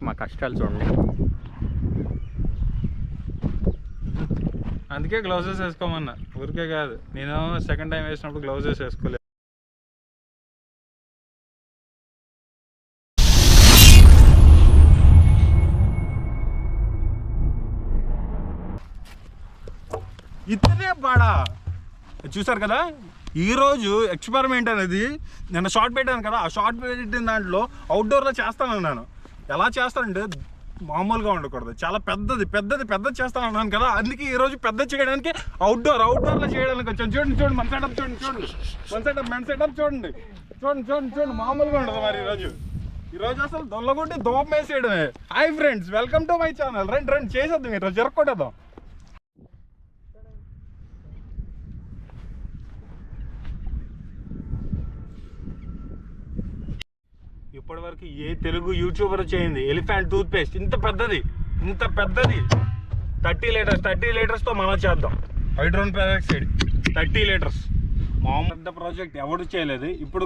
మా కష్టాలు చూడండి. అందుకే గ్లౌజెస్ వేసుకోమన్నా, ఊరికే కాదు. నేను సెకండ్ టైం వేసినప్పుడు గ్లౌజెస్ వేసుకోలేదు. ఇతనే బాడా చూసారు కదా. ఈరోజు ఎక్స్పెరిమెంట్ అనేది నేను షార్ట్ పెట్టాను కదా, ఆ షార్ట్ పెట్టిన దాంట్లో అవుట్డోర్లో చేస్తానన్నాను. ఎలా చేస్తానంటే మామూలుగా ఉండకూడదు, చాలా పెద్దది చేస్తానన్నాను కదా. అందుకే ఈరోజు పెద్ద చేయడానికి అవుట్డోర్లో చేయడానికి వచ్చాను. చూడండి మన సెటప్ చూడండి మన సెటప్ చూడండి మామూలుగా ఉండదు. మరి ఈరోజు అసలు దొల్లగొట్టి దోపం వేసేయడమే. Hi friends, welcome to my channel. రండి చేసేద్దాం, ఈరోజు జరగొట్టేద్దాం. ఇప్పటి వరకు ఏ తెలుగు యూట్యూబర్ చేయింది ఎలిఫెంట్ టూత్ పేస్ట్ ఇంత పెద్దది 30 లీటర్స్తో మనం చేద్దాం. హైడ్రోజన్ పెరాక్సైడ్ 30 లీటర్స్ మామూలు పెద్ద ప్రాజెక్ట్ ఎవరు చేయలేదు. ఇప్పుడు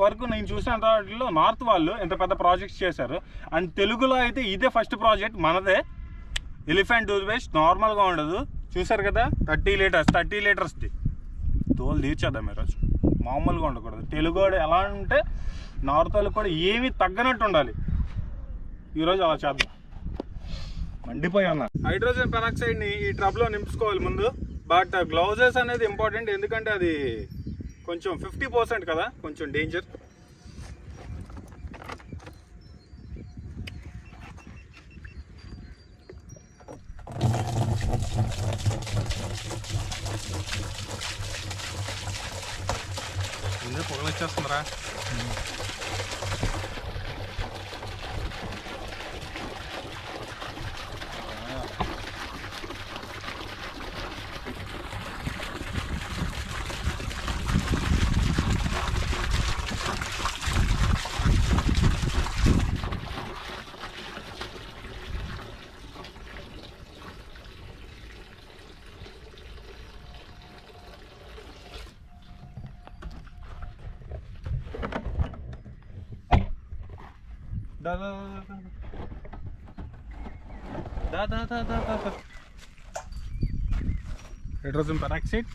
వరకు నేను చూసిన వాటిలో నార్త్ వాళ్ళు ఎంత పెద్ద ప్రాజెక్ట్స్ చేశారు. అండ్ తెలుగులో అయితే ఇదే ఫస్ట్ ప్రాజెక్ట్ మనదే. ఎలిఫెంట్ టూత్ పేస్ట్ నార్మల్గా ఉండదు, చూసారు కదా. 30 లీటర్స్ది తోలు తీర్చేద్దాం ఈరోజు. మామూలుగా ఉండకూడదు. తెలుగు ఎలా ఉంటే నార్త్ వాళ్ళు కూడా ఏమీ తగ్గనట్టు ఉండాలి. ఈరోజు అలా చేద్దాం. మండిపోయి అన్న హైడ్రోజన్ పెరాక్సైడ్ని ఈ ట్రబ్లో నింపుకోవాలి ముందు. బట్ గ్లౌజెస్ అనేది ఇంపార్టెంట్, ఎందుకంటే అది కొంచెం 50% కదా, కొంచెం డేంజర్. ముందే పొగలు వచ్చేస్తుందిరా. Hydrogen peroxide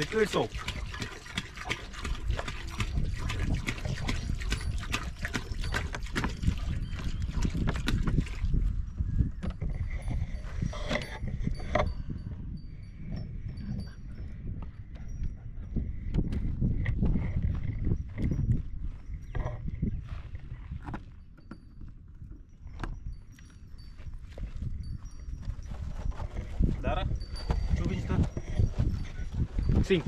liquid soap. Dara, చూపించుతా. Sim.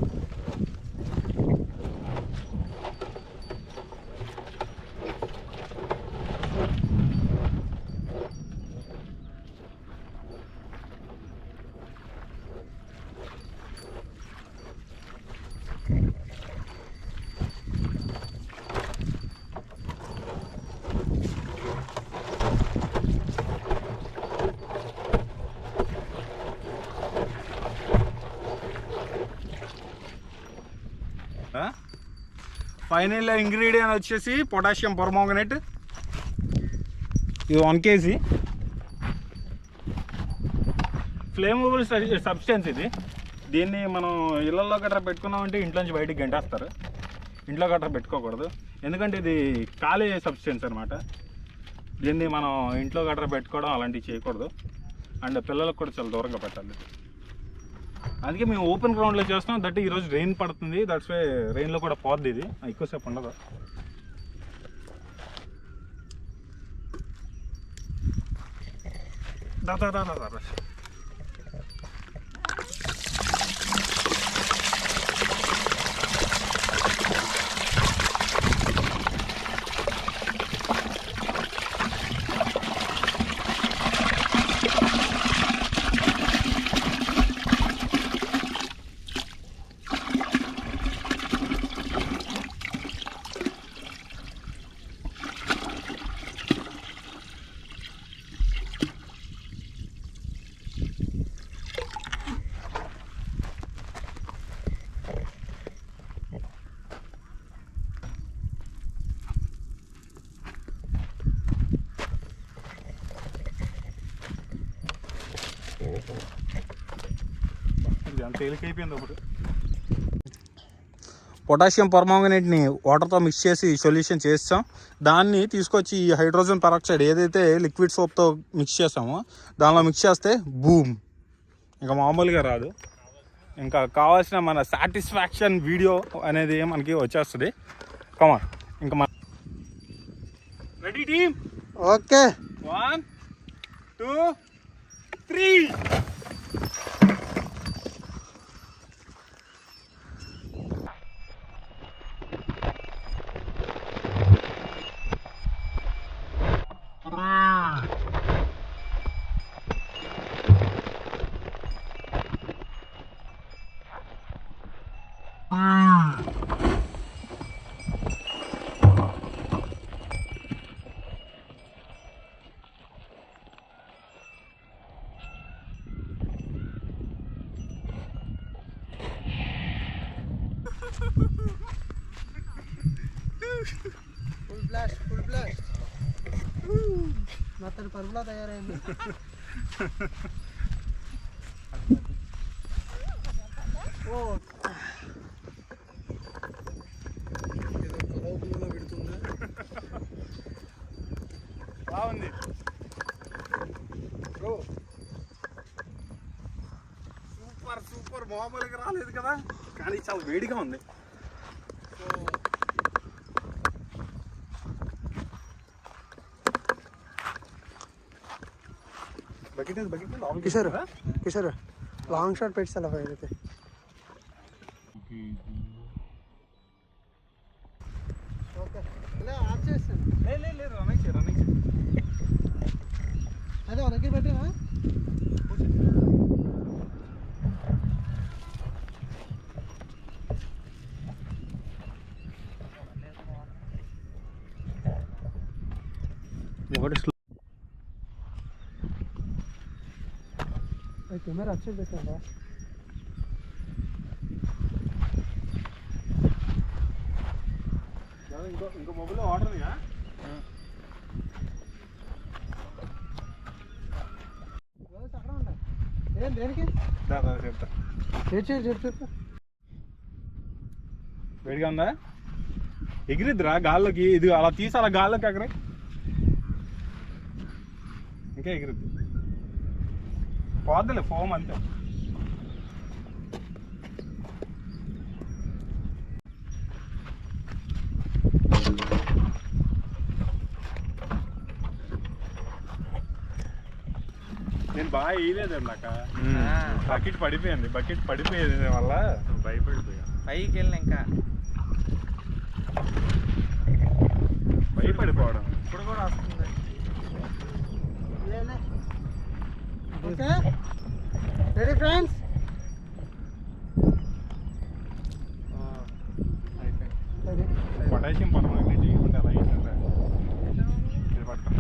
ఫైనల్ ఇంగ్రీడియంట్ వచ్చేసి పొటాషియం పర్మాంగనేట్. ఇది 1 kg. ఫ్లేమబుల్ సబ్స్టెన్స్ ఇది. దీన్ని మనం ఇళ్ళల్లో గట్రా పెట్టుకున్నామంటే ఇంట్లోంచి బయటికి గంటేస్తారు. ఇంట్లో గట్రా పెట్టుకోకూడదు, ఎందుకంటే ఇది కాలే సబ్స్టెన్స్ అనమాట. దీన్ని మనం ఇంట్లో గట్రా పెట్టుకోవడం అలాంటివి చేయకూడదు. అండ్ పిల్లలకు కూడా చాలా దూరంగా పెట్టాలి. అందుకే మేము ఓపెన్ గ్రౌండ్లో చేస్తున్నాం. దట్ ఈరోజు రెయిన్ పడుతుంది, దట్స్ వై రెయిన్లో కూడా పోద్ది. ఇది ఎక్కువసేపు ఉండదు. ఇది అంత తేలికైపోయింది ఒకటి. పొటాషియం పర్మాంగనేట్ని వాటర్తో మిక్స్ చేసి సొల్యూషన్ చేస్తాం. దాన్ని తీసుకొచ్చి ఈ హైడ్రోజన్ పెరాక్సైడ్ ఏదైతే లిక్విడ్ సోప్తో మిక్స్ చేస్తామో దానిలో మిక్స్ చేస్తే బూమ్, ఇంకా మామూలుగా రాదు. ఇంకా కావాల్సిన మన సాటిస్ఫాక్షన్ వీడియో అనేది మనకి వచ్చేస్తుంది. కమాన్, ఇంకా మన ready team? Okay, 1 2 3. Full blast మొత్తం పరుగులా తయారైంది. బాగుంది బ్రో, సూపర్ మామూలుగా రాలేదు కదా, కానీ చాలా వేడిగా ఉంది. కిషోర్ లాంగ్ షాట్ పెట్టాలి ఫైర్ అయితే. ఓకే ఆఫ్ చేస్తాను. రన్నింగ్ అదే ఒక దగ్గర పెట్టినా కెమెరా వచ్చి పెట్టారా? ఇంకో మొబైల్ ఆర్డర్ అక్కడ ఉంటా. ఏం దేనికి చెప్తా. చెప్పు. వేడిగా ఉందా? ఎగిరిద్దిరా గాల్లోకి, ఇది అలా తీసి అలా గాల్లోకి ఎగరే, ఇంకా ఎగిరిద్ది, పోద్దులే ఫోమ్ అంతే. నేను బాగా వేయలేదు అన్నాక బకెట్ పడిపోయేది వల్ల భయపడిపోయా. పైకి వెళ్ళిన ఇంకా భయపడిపోవడం ఇప్పుడు కూడా వస్తుంది. Okay ready friends? Potassium permanganate ఉంటే అలా అయిందంటే ఇది పట్టుకో.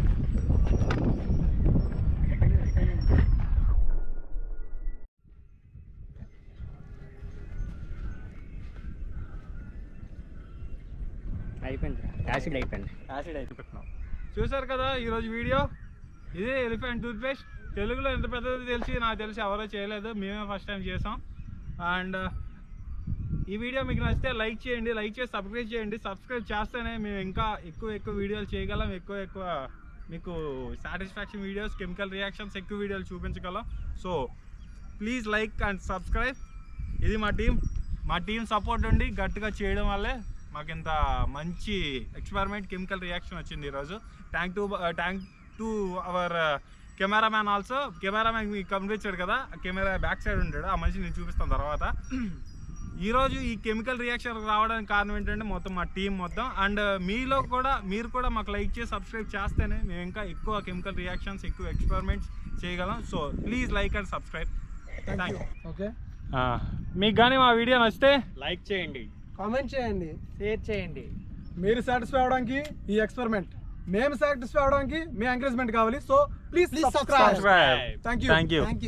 అయిపోయింది, యాసిడ్ అయిపోయింది. చూసారు కదా ఈరోజు వీడియో. ఇదే ఎలిఫెంట్ టూత్పేస్ట్. తెలుగులో ఎంత పెద్దది నాకు తెలిసి ఎవరో చేయలేదు, మేమే ఫస్ట్ టైం చేసాం. అండ్ ఈ వీడియో మీకు నచ్చితే లైక్ చేయండి, లైక్ చేసి సబ్స్క్రైబ్ చేయండి. సబ్స్క్రైబ్ చేస్తేనే మేము ఇంకా ఎక్కువ వీడియోలు చేయగలం, ఎక్కువ మీకు సాటిస్ఫాక్షన్ వీడియోస్, కెమికల్ రియాక్షన్స్ ఎక్కువ వీడియోలు చూపించగలం. So please like and subscribe. ఇది మా టీం సపోర్ట్ ఉండి గట్టిగా చేయడం వల్లే మాకు ఇంత మంచి ఎక్స్పెరిమెంట్ కెమికల్ రియాక్షన్ వచ్చింది ఈరోజు. Thank to our cameraman also. Cameraman మీకు కనిపించాడు కదా, కెమెరా బ్యాక్ సైడ్ ఉంటాడు, ఆ మనిషి నేను చూపిస్తాను తర్వాత. ఈరోజు ఈ కెమికల్ రియాక్షన్ రావడానికి కారణం ఏంటంటే మొత్తం మా టీం మొత్తం. అండ్ మీరు కూడా మాకు లైక్ చేసి సబ్స్క్రైబ్ చేస్తేనే మేము ఇంకా ఎక్కువ కెమికల్ రియాక్షన్స్, ఎక్కువ ఎక్స్పెరిమెంట్స్ చేయగలం. So please like and subscribe. Thank you. Okay, మీకు కానీ మా వీడియో నచ్చితే లైక్ చేయండి, కామెంట్ చేయండి, షేర్ చేయండి. మీరు సాటిస్ఫై అవడానికి ఈ ఎక్స్పెరిమెంట్, మేము సాటిస్ఫై అవడానికి మీ ఎంకరేజ్మెంట్ కావాలి. So please subscribe. Thank you.